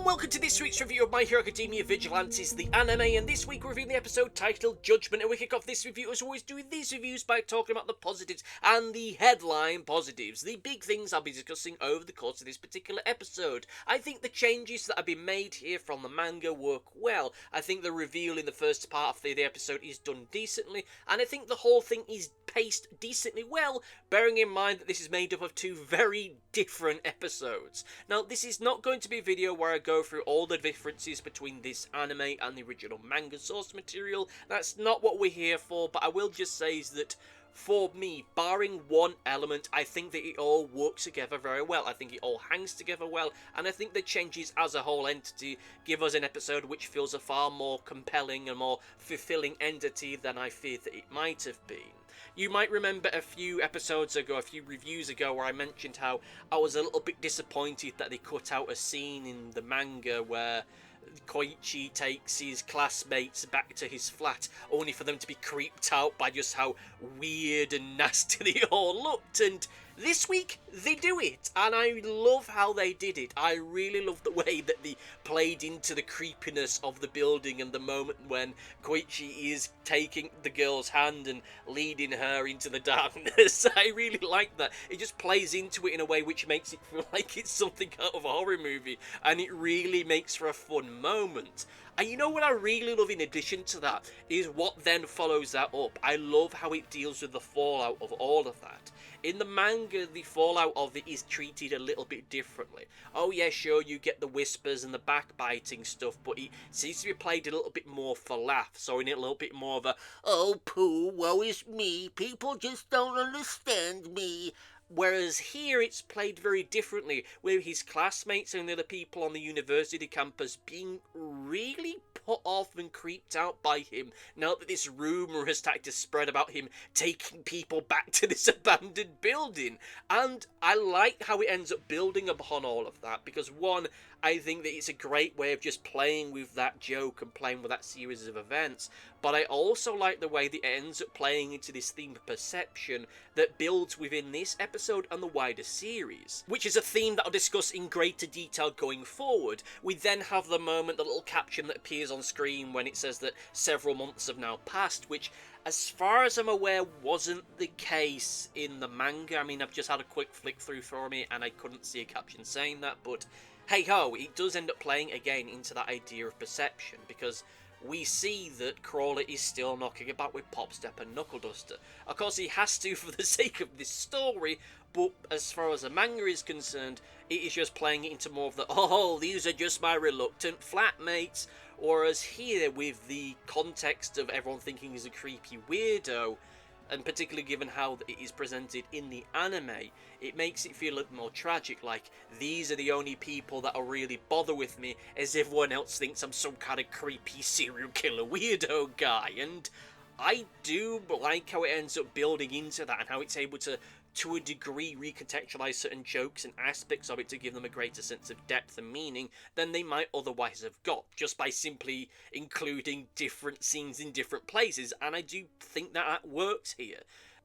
and welcome to this week's review of My Hero Academia Vigilantes, the anime, and this week we're reviewing the episode titled Judgement, and we kick off this review as always doing these reviews by talking about the positives and the headline positives, the big things I'll be discussing over the course of this particular episode. I think the changes that have been made here from the manga work well. I think the reveal in the first part of the episode is done decently, and I think the whole thing is paced decently well, bearing in mind that this is made up of two very different episodes. Now, this is not going to be a video where I go through all the differences between this anime and the original manga source material. That's not what we're here for, but I will just say is that for me, barring one element, I think that it all works together very well. I think it all hangs together well, and I think the changes as a whole entity give us an episode which feels a far more compelling and more fulfilling entity than I feared that it might have been. You might remember a few episodes ago, a few reviews ago, where I mentioned how I was a little bit disappointed that they cut out a scene in the manga where Koichi takes his classmates back to his flat, only for them to be creeped out by just how weird and nasty they all looked. And this week, they do it, and I love how they did it. I really love the way that they played into the creepiness of the building and the moment when Koichi is taking the girl's hand and leading her into the darkness. I really like that. It just plays into it in a way which makes it feel like it's something out of a horror movie, and it really makes for a fun moment. And you know what I really love in addition to that is what then follows that up. I love how it deals with the fallout of all of that. In the manga, the fallout of it is treated a little bit differently. Oh yeah, sure, you get the whispers and the backbiting stuff, but it seems to be played a little bit more for laughs, or in it a little bit more of a, oh poo, woe is me, people just don't understand me. Whereas here it's played very differently, with his classmates and the other people on the university campus being really put off and creeped out by him now that this rumour has started to spread about him taking people back to this abandoned building. And I like how it ends up building upon all of that, because one, I think that it's a great way of just playing with that joke and playing with that series of events, but I also like the way that it ends up playing into this theme of perception that builds within this episode and the wider series, which is a theme that I'll discuss in greater detail going forward. We then have the moment, the little caption that appears on screen when it says that several months have now passed, which, as far as I'm aware, wasn't the case in the manga. I mean, I've just had a quick flick through for me and I couldn't see a caption saying that, but hey ho, it does end up playing again into that idea of perception, because we see that Crawler is still knocking about with PopStep and Knuckle Duster. Of course, he has to for the sake of this story, but as far as the manga is concerned, it is just playing it into more of the, oh, these are just my reluctant flatmates. Whereas here, with the context of everyone thinking he's a creepy weirdo, and particularly given how it is presented in the anime, it makes it feel a little more tragic, like these are the only people that will really bother with me, as everyone else thinks I'm some kind of creepy serial killer weirdo guy. And I do like how it ends up building into that, and how it's able to a degree, recontextualize certain jokes and aspects of it to give them a greater sense of depth and meaning than they might otherwise have got, just by simply including different scenes in different places, and I do think that works here.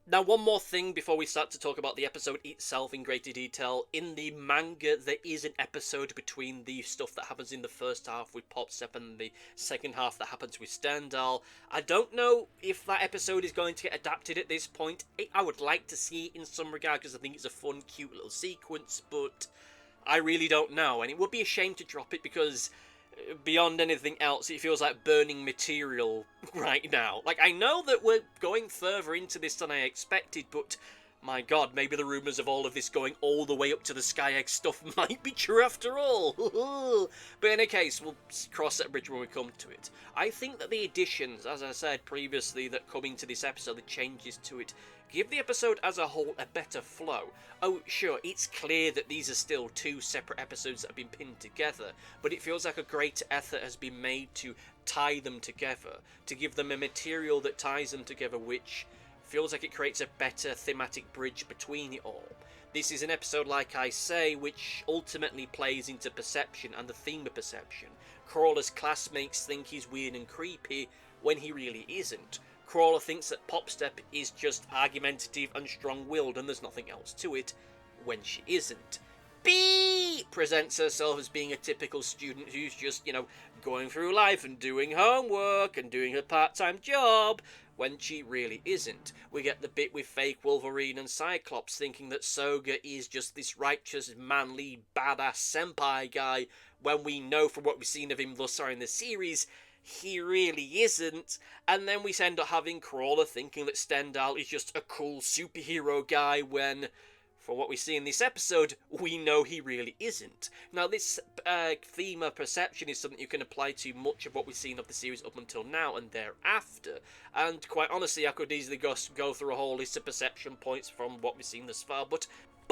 Now, one more thing before we start to talk about the episode itself in greater detail. In the manga, there is an episode between the stuff that happens in the first half with PopStep and the second half that happens with Stendahl. I don't know if that episode is going to get adapted at this point. I would like to see it in some regard, because I think it's a fun, cute little sequence, but I really don't know. And it would be a shame to drop it, because beyond anything else, it feels like burning material right now. Like, I know that we're going further into this than I expected, but my god, maybe the rumours of all of this going all the way up to the Sky Egg stuff might be true after all. But in any case, we'll cross that bridge when we come to it. I think that the additions, as I said previously, that come into this episode, the changes to it, give the episode as a whole a better flow. Oh, sure, it's clear that these are still two separate episodes that have been pinned together, but it feels like a greater effort has been made to tie them together, to give them a material that ties them together, which feels like it creates a better thematic bridge between it all. This is an episode, like I say, which ultimately plays into perception and the theme of perception. Crawler's classmates think he's weird and creepy when he really isn't. Crawler thinks that PopStep is just argumentative and strong-willed and there's nothing else to it, when she isn't. presents herself as being a typical student who's just, going through life and doing homework and doing her part-time job, when she really isn't. We get the bit with fake Wolverine and Cyclops thinking that Soga is just this righteous, manly, badass senpai guy, when we know from what we've seen of him thus far in the series, he really isn't. And then we end up having Crawler thinking that Stendahl is just a cool superhero guy, when from what we see in this episode, we know he really isn't. Now, this theme of perception is something you can apply to much of what we've seen of the series up until now and thereafter. And quite honestly, I could easily go through a whole list of perception points from what we've seen thus far, but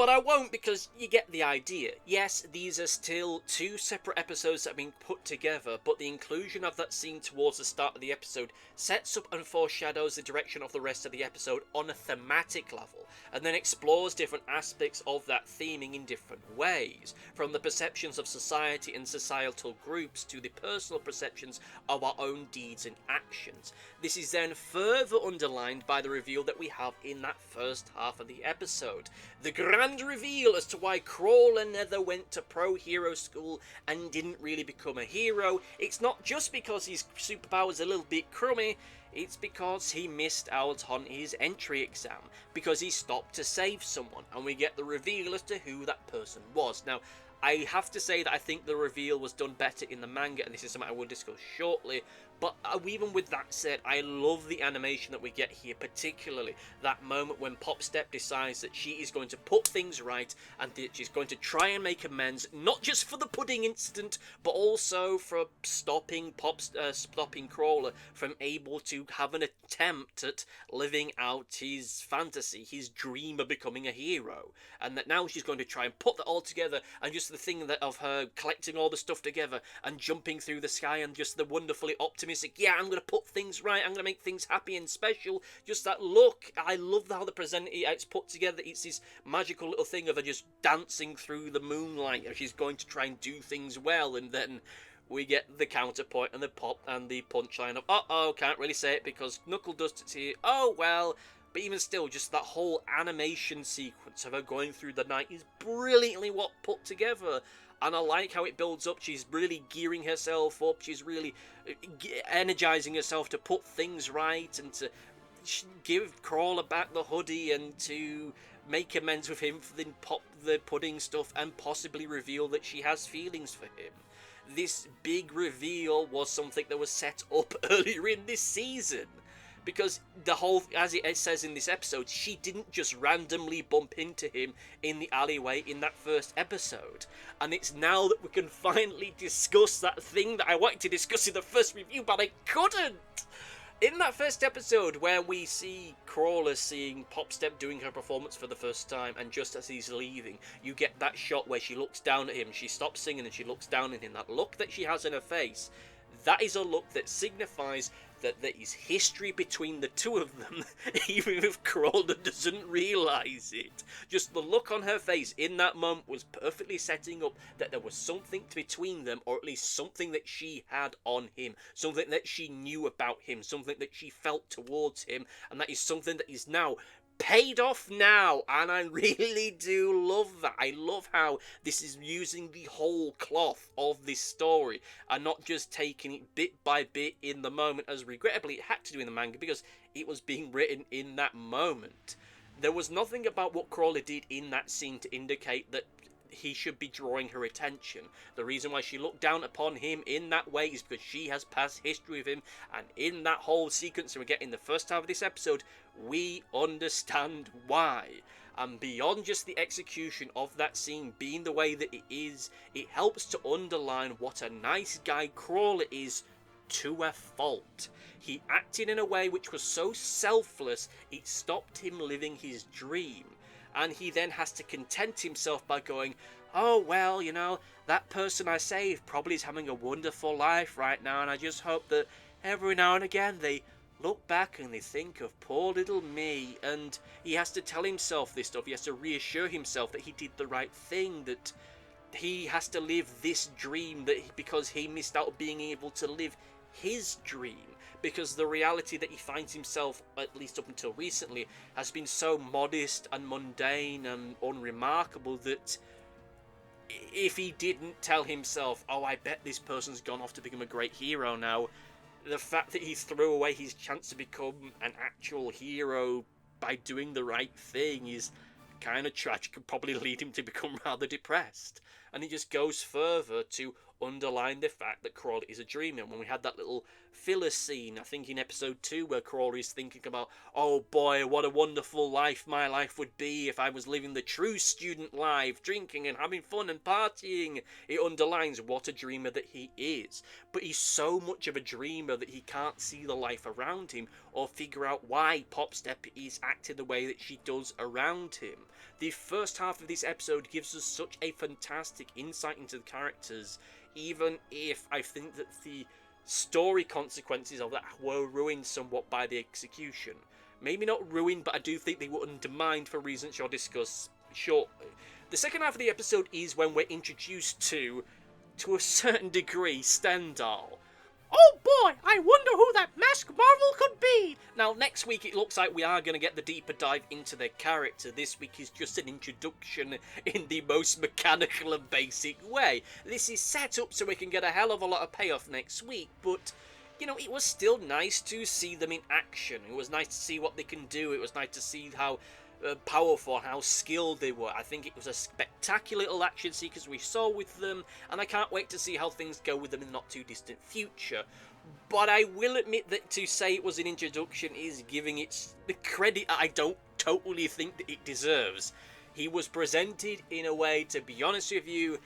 I won't, because you get the idea. Yes, these are still two separate episodes that have been put together, but the inclusion of that scene towards the start of the episode sets up and foreshadows the direction of the rest of the episode on a thematic level, and then explores different aspects of that theming in different ways, from the perceptions of society and societal groups to the personal perceptions of our own deeds and actions. This is then further underlined by the reveal that we have in that first half of the episode. The grand reveal as to why Crawler never went to pro-hero school and didn't really become a hero. It's not just because his superpower's a little bit crummy, it's because he missed out on his entry exam, because he stopped to save someone, and we get the reveal as to who that person was. Now, I have to say that I think the reveal was done better in the manga, and this is something I will discuss shortly, but even with that said, I love the animation that we get here, particularly that moment when PopStep decides that she is going to put things right, and that she's going to try and make amends, not just for the pudding incident, but also for stopping Crawler from able to have an attempt at living out his fantasy, his dream of becoming a hero, and that now she's going to try and put that all together, and just the thing that of her collecting all the stuff together and jumping through the sky, and just the wonderfully optimistic, yeah, I'm going to put things right, I'm going to make things happy and special, just that look. I love how it's put together. It's this magical little thing of her just dancing through the moonlight as she's going to try and do things well, and then we get the counterpoint and the pop and the punchline of, uh-oh, can't really say it because Knuckle Dust's here, oh well. But even still, just that whole animation sequence of her going through the night is brilliantly put together. And I like how it builds up. She's really gearing herself up. She's really energizing herself to put things right and to give Crawler back the hoodie and to make amends with him for the pudding stuff and possibly reveal that she has feelings for him. This big reveal was something that was set up earlier in this season. Because the whole, as it says in this episode, she didn't just randomly bump into him in the alleyway in that first episode. And it's now that we can finally discuss that thing that I wanted to discuss in the first review, but I couldn't! In that first episode, where we see Crawler seeing PopStep doing her performance for the first time, and just as he's leaving, you get that shot where she looks down at him, she stops singing and she looks down at him. That look that she has in her face, that is a look that signifies that there is history between the two of them, even if Crawler doesn't realise it. Just the look on her face in that moment was perfectly setting up that there was something between them, or at least something that she had on him, something that she knew about him, something that she felt towards him, and that is something that is now paid off now, and I really do love that. I love how this is using the whole cloth of this story and not just taking it bit by bit in the moment, as regrettably it had to do in the manga because it was being written in that moment. There was nothing about what Crawler did in that scene to indicate that he should be drawing her attention. The reason why she looked down upon him in that way is because she has past history with him, and in that whole sequence we get in the first half of this episode, we understand why. And beyond just the execution of that scene being the way that it is, it helps to underline what a nice guy Crawler is to a fault. He acted in a way which was so selfless, it stopped him living his dream. And he then has to content himself by going, oh, well, that person I saved probably is having a wonderful life right now, and I just hope that every now and again they look back and they think of poor little me. And he has to tell himself this stuff. He has to reassure himself that he did the right thing, that he has to live this dream because he missed out being able to live his dream. Because the reality that he finds himself, at least up until recently, has been so modest and mundane and unremarkable that if he didn't tell himself, oh, I bet this person's gone off to become a great hero now, the fact that he threw away his chance to become an actual hero by doing the right thing is kind of tragic and probably lead him to become rather depressed. And it just goes further to underline the fact that Crawley is a dreamer. When we had that little filler scene, I think in episode 2, where Crawley is thinking about, oh boy, what a wonderful life my life would be if I was living the true student life, drinking and having fun and partying. It underlines what a dreamer that he is. But he's so much of a dreamer that he can't see the life around him or figure out why PopStep is acting the way that she does around him. The first half of this episode gives us such a fantastic insight into the characters, even if I think that the story consequences of that were ruined somewhat by the execution. Maybe not ruined, but I do think they were undermined for reasons you'll discuss shortly. The second half of the episode is when we're introduced to a certain degree, Stendahl. Oh boy, I wonder who that masked marvel could be! Now, next week it looks like we are going to get the deeper dive into their character. This week is just an introduction in the most mechanical and basic way. This is set up so we can get a hell of a lot of payoff next week, but, you know, it was still nice to see them in action. It was nice to see what they can do. It was nice to see how powerful, how skilled they were. I think it was a spectacular little action sequence we saw with them, and I can't wait to see how things go with them in the not too distant future. But I will admit that to say it was an introduction is giving it the credit I don't totally think that it deserves. He was presented in a way, to be honest with you,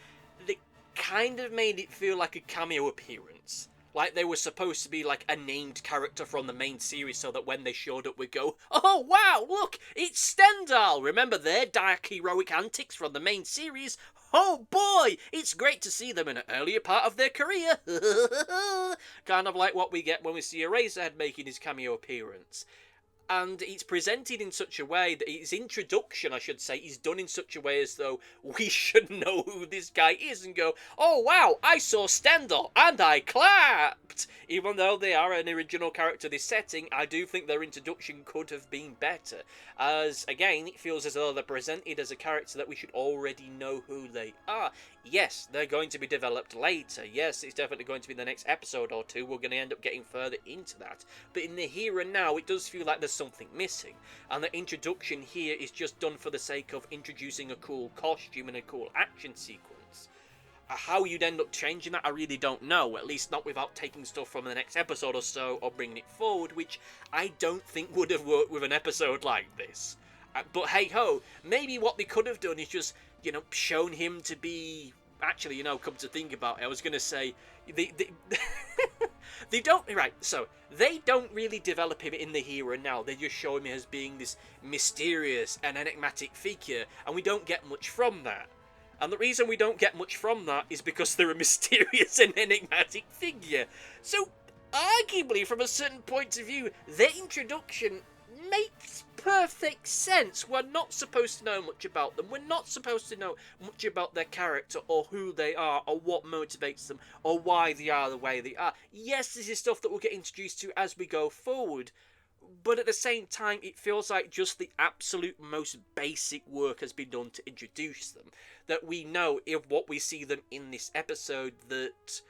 that kind of made it feel like a cameo appearance. Like they were supposed to be like a named character from the main series, so that when they showed up we'd go, oh wow, look, it's Stendahl! Remember their dark heroic antics from the main series? Oh boy, it's great to see them in an earlier part of their career. Kind of like what we get when we see Eraserhead making his cameo appearance. And it's presented in such a way that his introduction, I should say, is done in such a way as though we should know who this guy is and go, oh wow, I saw Stendahl and I clapped! Even though they are an original character this setting, I do think their introduction could have been better. As, again, it feels as though they're presented as a character that we should already know who they are. Yes, they're going to be developed later. Yes, it's definitely going to be the next episode or two. We're going to end up getting further into that. But in the here and now, it does feel like there's something missing. And the introduction here is just done for the sake of introducing a cool costume and a cool action sequence. How you'd end up changing that, I really don't know. At least not without taking stuff from the next episode or so or bringing it forward, which I don't think would have worked with an episode like this. But hey-ho, maybe what they could have done is just, you know, shown him to be... Actually, you know, come to think about it, I was going to say... They don't... Right, so, they don't really develop him in the here and now. They just show him as being this mysterious and enigmatic figure, and we don't get much from that. And the reason we don't get much from that is because they're a mysterious and enigmatic figure. So, arguably, from a certain point of view, their introduction makes perfect sense. We're not supposed to know much about them. We're not supposed to know much about their character or who they are or what motivates them or why they are the way they are. Yes, this is stuff that we'll get introduced to as we go forward, but at the same time it feels like just the absolute most basic work has been done to introduce them. That we know if what we see them in this episode that,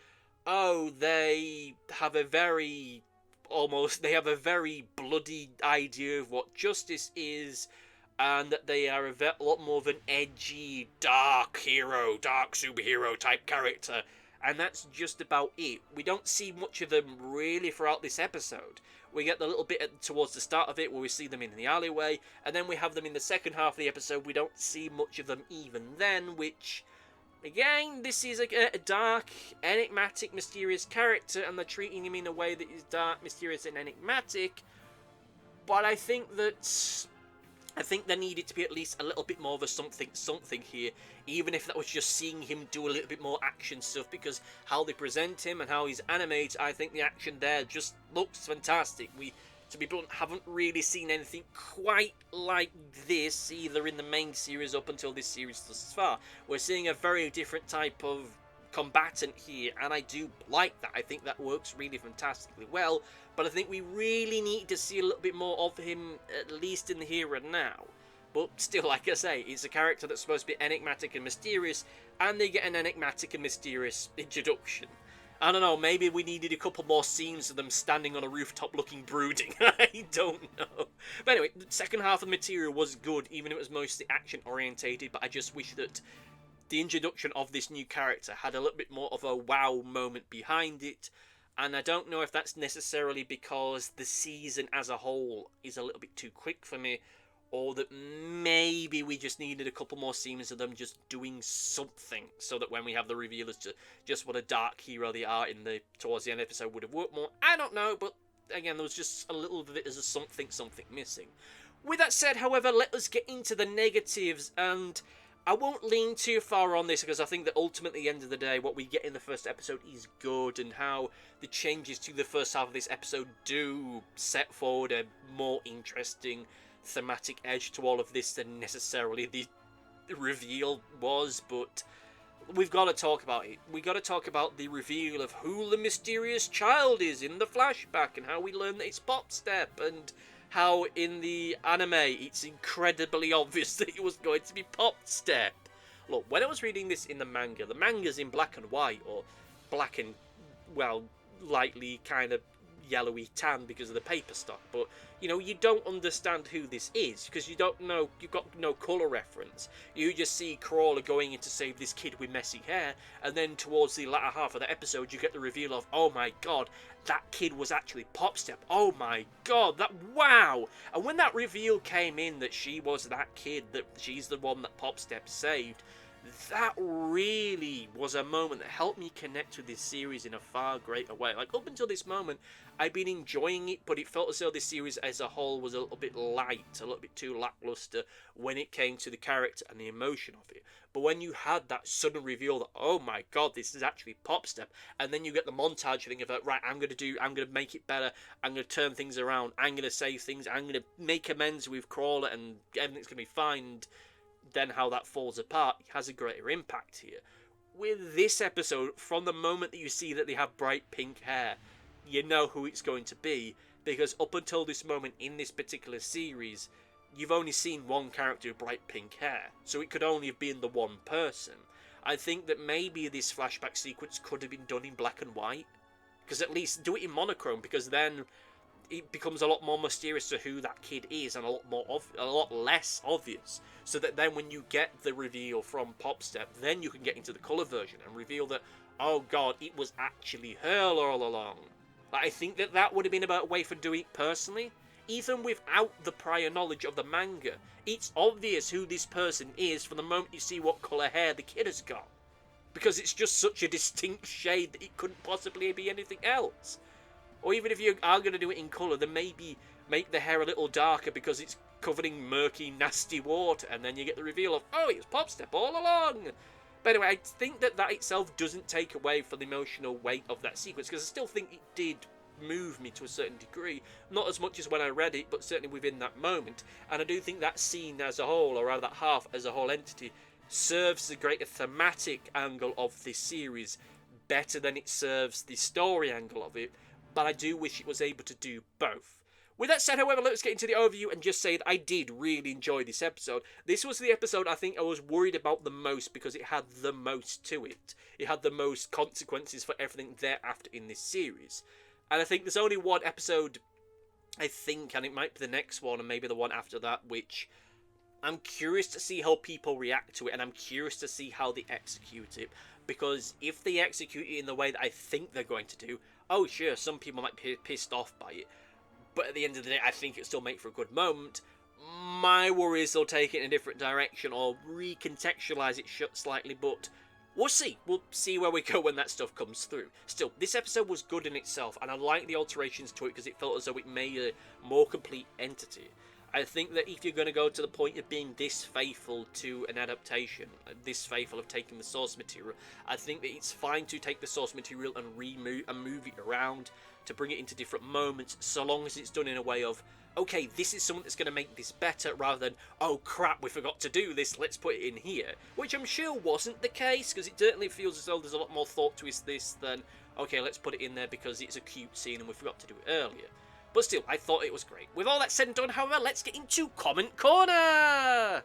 oh, they have a very bloody idea of what justice is, and that they are a lot more of an edgy, dark hero, dark superhero type character, and that's just about it. We don't see much of them really throughout this episode. We get the little bit towards the start of it where we see them in the alleyway, and then we have them in the second half of the episode. We don't see much of them even then, which... Again, this is a dark, enigmatic, mysterious character, and they're treating him in a way that is dark, mysterious, and enigmatic. But I think there needed to be at least a little bit more of a something here, even if that was just seeing him do a little bit more action stuff, because how they present him and how he's animated, I think the action there just looks fantastic. We, to be blunt, haven't really seen anything quite like this, either in the main series up until this series thus far. We're seeing a very different type of combatant here, and I do like that. I think that works really fantastically well, but I think we really need to see a little bit more of him, at least in the here and now. But still, like I say, it's a character that's supposed to be enigmatic and mysterious, and they get an enigmatic and mysterious introduction. I don't know, maybe we needed a couple more scenes of them standing on a rooftop looking brooding. I don't know. But anyway, the second half of the material was good, even if it was mostly action orientated, but I just wish that the introduction of this new character had a little bit more of a wow moment behind it. And I don't know if that's necessarily because the season as a whole is a little bit too quick for me, or that maybe we just needed a couple more scenes of them just doing something, so that when we have the reveal as to just what a dark hero they are towards the end of the episode would have worked more. I don't know, but again, there was just a little bit of something missing. With that said, however, let us get into the negatives, and I won't lean too far on this, because I think that ultimately, at the end of the day, what we get in the first episode is good, and how the changes to the first half of this episode do set forward a more interesting thematic edge to all of this than necessarily the reveal was. But we've got to talk about it. We've got to talk about the reveal of who the mysterious child is in the flashback, and how we learn that it's PopStep, and how in the anime it's incredibly obvious that it was going to be PopStep. Look, when I was reading this in the manga's in black and white, or black and, well, lightly kind of yellowy tan because of the paper stock, but you know, you don't understand who this is because you don't know, you've got no colour reference. You just see Crawler going in to save this kid with messy hair, and then towards the latter half of the episode you get the reveal of, oh my god, that kid was actually PopStep. Oh my god, that, wow. And when that reveal came in that she was that kid, that she's the one that PopStep saved, that really was a moment that helped me connect with this series in a far greater way. Like, up until this moment, I've been enjoying it, but it felt as though this series as a whole was a little bit light, a little bit too lackluster when it came to the character and the emotion of it. But when you had that sudden reveal that, oh my god, this is actually PopStep, and then you get the montage thing of, right, I'm going to make it better, I'm going to turn things around, I'm going to save things, I'm going to make amends with Crawler, and everything's going to be fine, and then how that falls apart has a greater impact here. With this episode, from the moment that you see that they have bright pink hair, you know who it's going to be, because up until this moment in this particular series, you've only seen one character with bright pink hair, so it could only have been the one person. I think that maybe this flashback sequence could have been done in black and white, because at least do it in monochrome, because then it becomes a lot more mysterious to who that kid is, and a lot less obvious, so that then when you get the reveal from PopStep, then you can get into the colour version and reveal that, oh god, it was actually her all along. Like, I think that would have been a better way for doing it personally. Even without the prior knowledge of the manga, it's obvious who this person is from the moment you see what colour hair the kid has got, because it's just such a distinct shade that it couldn't possibly be anything else. Or even if you are going to do it in colour, then maybe make the hair a little darker because it's covered in murky, nasty water, and then you get the reveal of, oh, it's PopStep all along. But anyway, I think that itself doesn't take away from the emotional weight of that sequence, because I still think it did move me to a certain degree. Not as much as when I read it, but certainly within that moment. And I do think that scene as a whole, or rather that half as a whole entity, serves the greater thematic angle of this series better than it serves the story angle of it. But I do wish it was able to do both. With that said, however, let's get into the overview and just say that I did really enjoy this episode. This was the episode I think I was worried about the most, because it had the most to it. It had the most consequences for everything thereafter in this series. And I think there's only one episode, I think, and it might be the next one and maybe the one after that, which I'm curious to see how people react to it, and I'm curious to see how they execute it. Because if they execute it in the way that I think they're going to do, oh sure, some people might be pissed off by it, but at the end of the day, I think it'll still make for a good moment. My worry is they'll take it in a different direction, or recontextualize it slightly, but we'll see. We'll see where we go when that stuff comes through. Still, this episode was good in itself, and I like the alterations to it because it felt as though it made a more complete entity. I think that if you're going to go to the point of being this faithful to an adaptation, this faithful of taking the source material, I think that it's fine to take the source material and move it around to bring it into different moments, so long as it's done in a way of, okay, this is something that's going to make this better, rather than, oh crap, we forgot to do this, let's put it in here. Which I'm sure wasn't the case, because it certainly feels as though there's a lot more thought to this than, okay, let's put it in there because it's a cute scene and we forgot to do it earlier. But still, I thought it was great. With all that said and done, however, let's get into Comment Corner!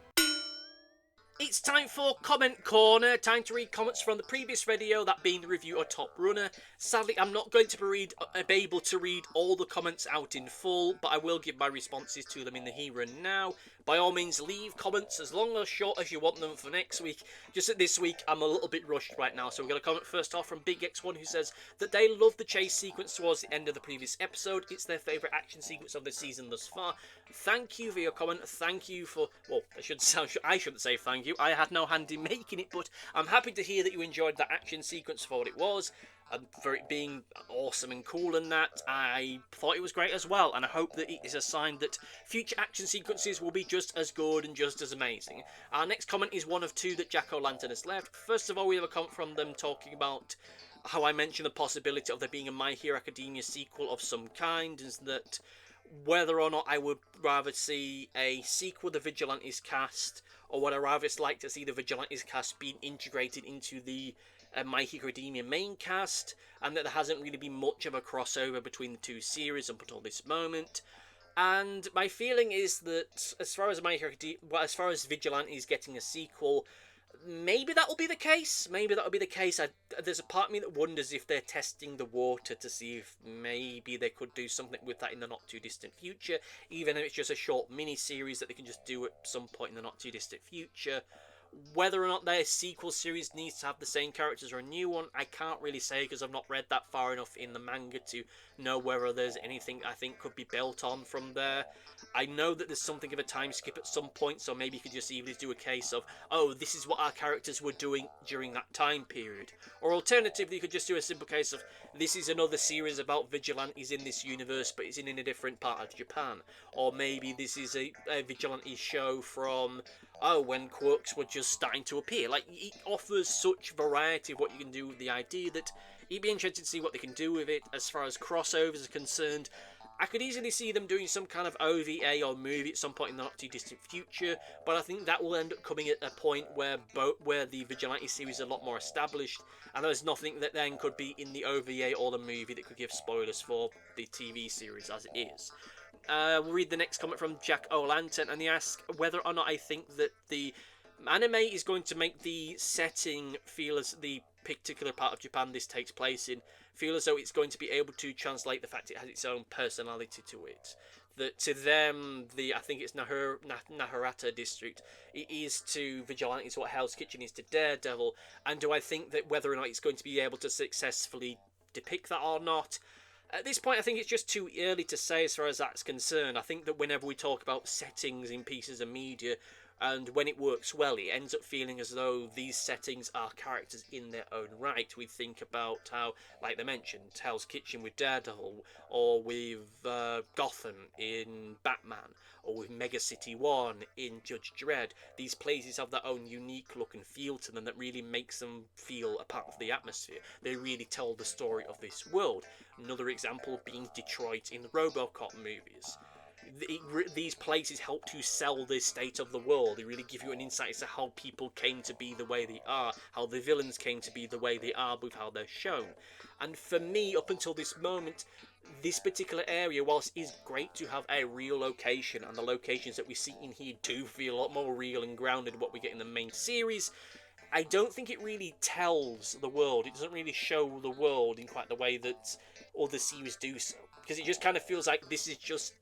It's time for Comment Corner, time to read comments from the previous video, that being the review of Top Runner. Sadly, I'm not going to be able to read all the comments out in full, but I will give my responses to them in the here and now. By all means, leave comments as long or short as you want them for next week. Just that this week, I'm a little bit rushed right now, so we're going to comment first off from Big X1, who says that they love the chase sequence towards the end of the previous episode. It's their favourite action sequence of the season thus far. Thank you for your comment. Thank you for... Well, I shouldn't say thank you. I had no hand in making it, but I'm happy to hear that you enjoyed that action sequence for what it was. And for it being awesome and cool and that, I thought it was great as well, and I hope that it is a sign that future action sequences will be just as good and just as amazing. Our next comment is one of two that Jack O'Lantern has left. First of all, we have a comment from them talking about how I mentioned the possibility of there being a My Hero Academia sequel of some kind, and that whether or not I would rather see a sequel of the Vigilantes cast, or would I rather like to see the Vigilantes cast being integrated into the My Hero Academia main cast, and that there hasn't really been much of a crossover between the two series up until this moment. And my feeling is that as far as as far as Vigilantes getting a sequel, maybe that will be the case. Maybe that will be the case. There's a part of me that wonders if they're testing the water to see if maybe they could do something with that in the not too distant future, even if it's just a short mini series that they can just do at some point in the not too distant future. Whether or not their sequel series needs to have the same characters or a new one, I can't really say, because I've not read that far enough in the manga to know whether there's anything I think could be built on from there. I know that there's something of a time skip at some point, so maybe you could just easily do a case of, oh, this is what our characters were doing during that time period. Or alternatively, you could just do a simple case of, this is another series about vigilantes in this universe, but it's in a different part of Japan. Or maybe this is a vigilante show from... when quirks were just starting to appear. Like, it offers such variety of what you can do with the idea that it'd be interesting to see what they can do with it. As far as crossovers are concerned, I could easily see them doing some kind of OVA or movie at some point in the not too distant future, but I think that will end up coming at a point where the Vigilante series is a lot more established, and there's nothing that then could be in the OVA or the movie that could give spoilers for the TV series as it is. We'll read the next comment from Jack O'Lantern, and he asks whether or not I think that the anime is going to make the setting feel as the particular part of Japan this takes place in, feel as though it's going to be able to translate the fact it has its own personality to it. That to them, I think it's Naharata district, it is to Vigilantes what Hell's Kitchen is to Daredevil, and do I think that whether or not it's going to be able to successfully depict that or not, at this point, I think it's just too early to say as far as that's concerned. I think that whenever we talk about settings in pieces of media, and when it works well, it ends up feeling as though these settings are characters in their own right. We think about how, like they mentioned, Hell's Kitchen with Daredevil, or with Gotham in Batman, or with Mega City 1 in Judge Dredd. These places have their own unique look and feel to them that really makes them feel a part of the atmosphere. They really tell the story of this world. Another example being Detroit in the RoboCop movies. These places help to sell the state of the world. They really give you an insight as to how people came to be the way they are, how the villains came to be the way they are with how they're shown. And for me, up until this moment, this particular area, whilst it is great to have a real location, and the locations that we see in here do feel a lot more real and grounded than what we get in the main series, I don't think it really tells the world. It doesn't really show the world in quite the way that other series do so. Because it just kind of feels like this is just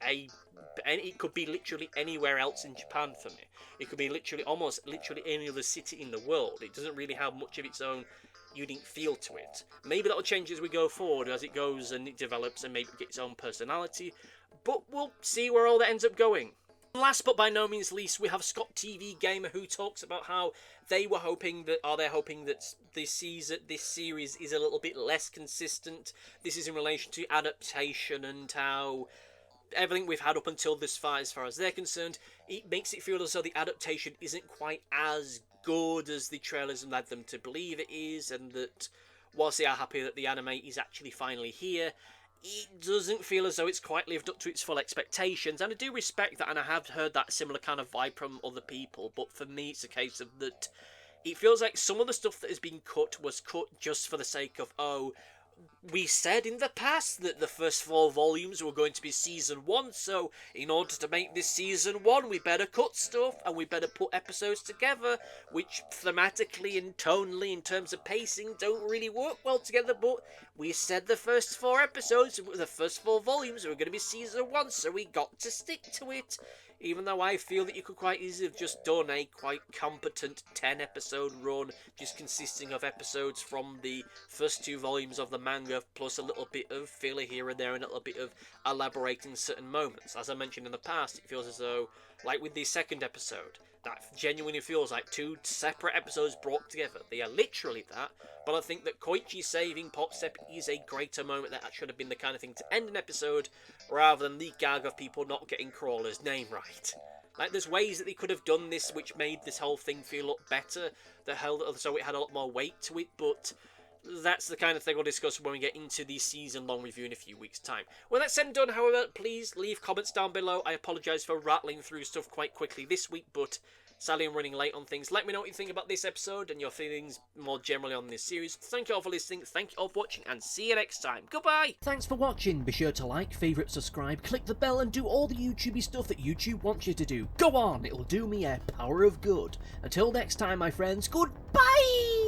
and it could be literally anywhere else in Japan for me. It could be almost literally any other city in the world. It doesn't really have much of its own unique feel to it. Maybe that'll change as we go forward, as it goes and it develops and maybe it gets its own personality. But we'll see where all that ends up going. Last but by no means least, we have Scott TV Gamer, who talks about how they're hoping that this series is a little bit less consistent. This is in relation to adaptation and how everything we've had up until this far, as far as they're concerned, it makes it feel as though the adaptation isn't quite as good as the trailers led them to believe it is, and that whilst they are happy that the anime is actually finally here, it doesn't feel as though it's quite lived up to its full expectations. And I do respect that, and I have heard that similar kind of vibe from other people, but for me it's a case of that it feels like some of the stuff that has been cut was cut just for the sake of, oh, we said in the past that the first 4 volumes were going to be season 1, so in order to make this season 1, we better cut stuff, and we better put episodes together, which thematically and tonally, in terms of pacing, don't really work well together, but we said the first 4 episodes, the first 4 volumes were going to be season 1, so we got to stick to it. Even though I feel that you could quite easily have just done a quite competent 10-episode run, just consisting of episodes from the first 2 volumes of the manga, plus a little bit of filler here and there, and a little bit of elaborating certain moments. As I mentioned in the past, it feels as though, like with the second episode, that genuinely feels like 2 separate episodes brought together. They are literally that, but I think that Koichi saving PopStep is a greater moment that should have been the kind of thing to end an episode, rather than the gag of people not getting Crawler's name right. Like, there's ways that they could have done this which made this whole thing feel a lot better, so it had a lot more weight to it, but that's the kind of thing we'll discuss when we get into the season-long review in a few weeks' time. Well, that's said and done, however, please leave comments down below. I apologise for rattling through stuff quite quickly this week, but sadly I'm running late on things. Let me know what you think about this episode and your feelings more generally on this series. Thank you all for listening, thank you all for watching, and see you next time. Goodbye! Thanks for watching. Be sure to like, favourite, subscribe, click the bell, and do all the YouTubey stuff that YouTube wants you to do. Go on, it'll do me a power of good. Until next time, my friends, goodbye!